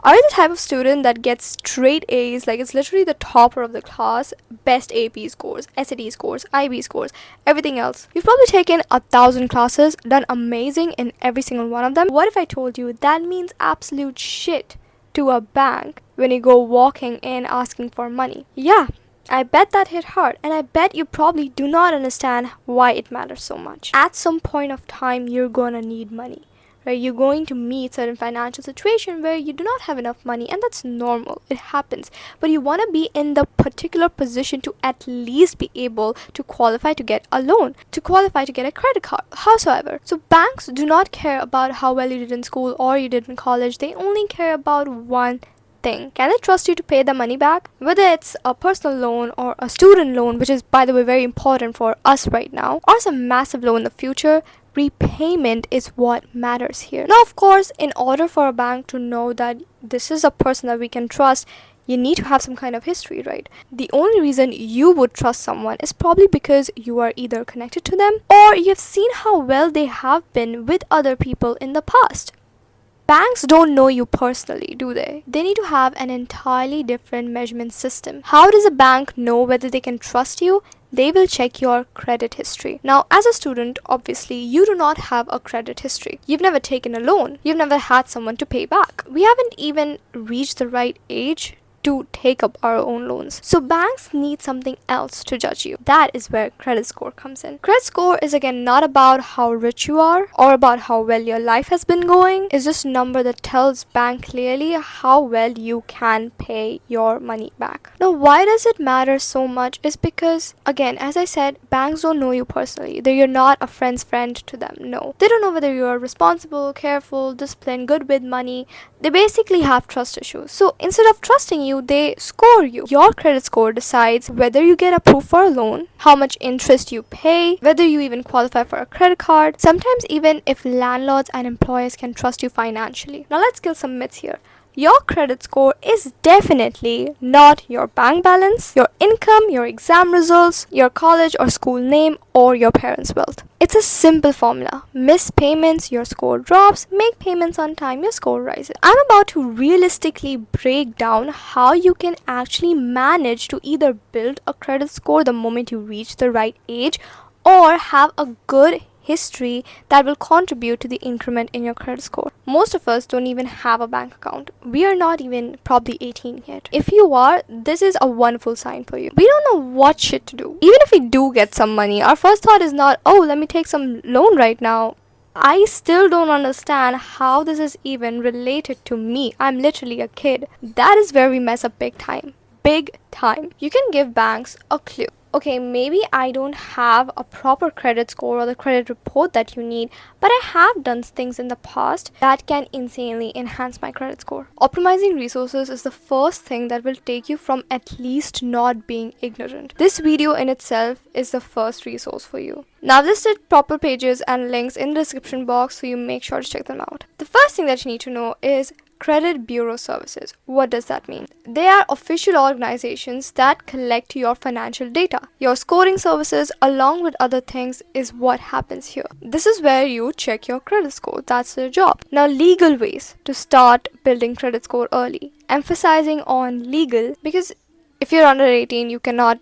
Are you the type of student that gets straight A's, like it's literally the topper of the class, best AP scores, SAT scores, IB scores, everything else? You've probably taken 1,000 classes, done amazing in every single one of them. What if I told you that means absolute shit to a bank when you go walking in asking for money? Yeah, I bet that hit hard, and I bet you probably do not understand why it matters so much. At some point of time, you're gonna need money. Right? You're going to meet certain financial situation where you do not have enough money, and that's normal. It happens. But you want to be in the particular position to at least be able to qualify to get a loan, to qualify to get a credit card, howsoever. So banks do not care about how well you did in school or you did in college. They only care about one thing. Can they trust you to pay the money back? Whether it's a personal loan or a student loan, which is, by the way, very important for us right now, or some massive loan in the future, repayment is what matters here. Now, of course, in order for a bank to know that this is a person that we can trust, you need to have some kind of history, right? The only reason you would trust someone is probably because you are either connected to them or you've seen how well they have been with other people in the past. Banks don't know you personally, do they? They need to have an entirely different measurement system. How does a bank know whether they can trust you? They will check your credit history. Now, as a student, obviously, you do not have a credit history. You've never taken a loan. You've never had someone to pay back. We haven't even reached the right age to take up our own loans. So banks need something else to judge you. That is where credit score comes in. Credit score is again not about how rich you are or about how well your life has been going. It's just a number that tells bank clearly how well you can pay your money back. Now, why does it matter so much is because, again, as I said, banks don't know you personally. You're not a friend's friend to them. No. They don't know whether you are responsible, careful, disciplined, good with money. They basically have trust issues. So instead of trusting you, they score you. Your credit score decides whether you get approved for a loan, how much interest you pay, whether you even qualify for a credit card, sometimes even if landlords and employers can trust you financially. Now let's kill some myths here. Your credit score is definitely not your bank balance, your income, your exam results, your college or school name, or your parents' wealth. It's a simple formula. Miss payments, your score drops. Make payments on time, your score rises. I'm about to realistically break down how you can actually manage to either build a credit score the moment you reach the right age or have a good history that will contribute to the increment in your credit score. Most of us don't even have a bank account. We are not even probably 18 yet. If you are, this is a wonderful sign for you. We don't know what shit to do. Even if we do get some money, our first thought is not, oh, let me take some loan right now. I still don't understand how this is even related to me. I'm literally a kid. That is where we mess up big time. Big time. You can give banks a clue. Okay, maybe I don't have a proper credit score or the credit report that you need, but I have done things in the past that can insanely enhance my credit score. Optimizing resources is the first thing that will take you from at least not being ignorant. This video in itself is the first resource for you. Now, I've listed proper pages and links in the description box, so you make sure to check them out. The first thing that you need to know is Credit Bureau Services. What does that mean? They are official organizations that collect your financial data. Your scoring services, along with other things, is what happens here. This is where you check your credit score. That's their job. Now, legal ways to start building credit score early. Emphasizing on legal, because if you're under 18, you cannot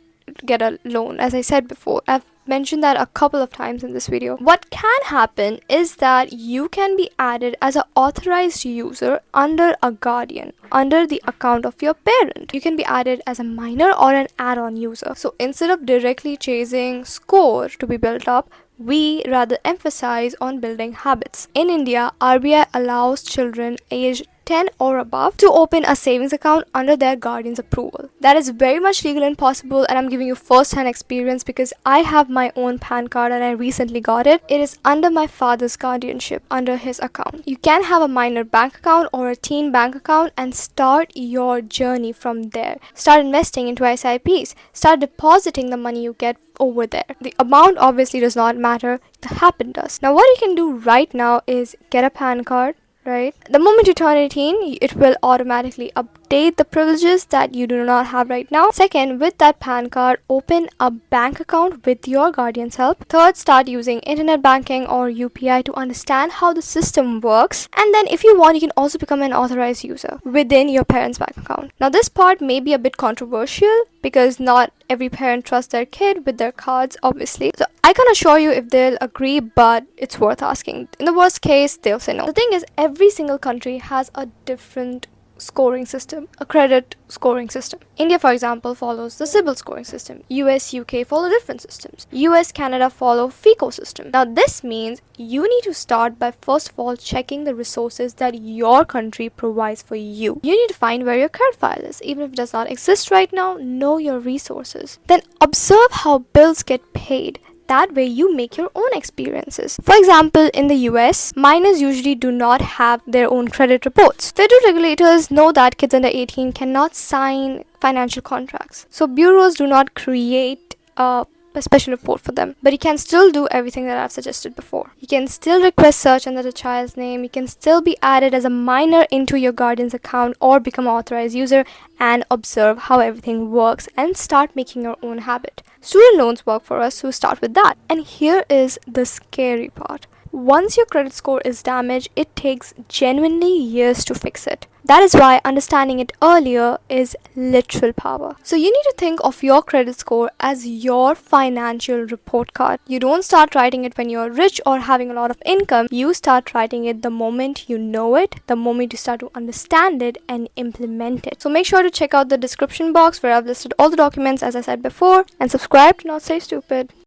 get a loan. As I said before, I've mentioned that a couple of times in this video. What can happen is that you can be added as an authorized user under a guardian, under the account of your parent. You can be added as a minor or an add-on user. So instead of directly chasing score to be built up, we rather emphasize on building habits. In India, RBI allows children aged 10 or above to open a savings account under their guardian's approval. That is very much legal and possible, and I'm giving you first-hand experience because I have my own PAN card and I recently got it. It is under my father's guardianship, under his account. You can have a minor bank account or a teen bank account and start your journey from there. Start investing into SIPs. Start depositing the money you get over there. The amount obviously does not matter, the habit does. Now what you can do right now is get a PAN card, right? The moment you turn 18, it will automatically update the privileges that you do not have right now. Second, with that PAN card, open a bank account with your guardian's help. Third, start using internet banking or UPI to understand how the system works. And then if you want, you can also become an authorized user within your parents' bank account. Now, this part may be a bit controversial because not every parent trusts their kid with their cards, obviously. So I can't assure you if they'll agree, but it's worth asking. In the worst case, they'll say no. The thing is, every single country has a different scoring system, a credit scoring system. India, for example, follows the CIBIL scoring system. US, UK follow different systems. US, Canada follow FICO system. Now, this means you need to start by first of all checking the resources that your country provides for you. You need to find where your credit file is. Even if it does not exist right now, know your resources. Then observe how bills get paid. That way you make your own experiences. For example, in the US, minors usually do not have their own credit reports. Federal regulators know that kids under 18 cannot sign financial contracts. So bureaus do not create a special report for them. But you can still do everything that I've suggested before. You can still request search under the child's name. You can still be added as a minor into your guardian's account or become an authorized user and observe how everything works and start making your own habit. Student loans work for us, so start with that. And here is the scary part. Once your credit score is damaged, it takes genuinely years to fix it. That is why understanding it earlier is literal power. So you need to think of your credit score as your financial report card. You don't start writing it when you're rich or having a lot of income. You start writing it the moment you know it, the moment you start to understand it and implement it. So make sure to check out the description box where I've listed all the documents as I said before, and subscribe to Not Stay Stupid.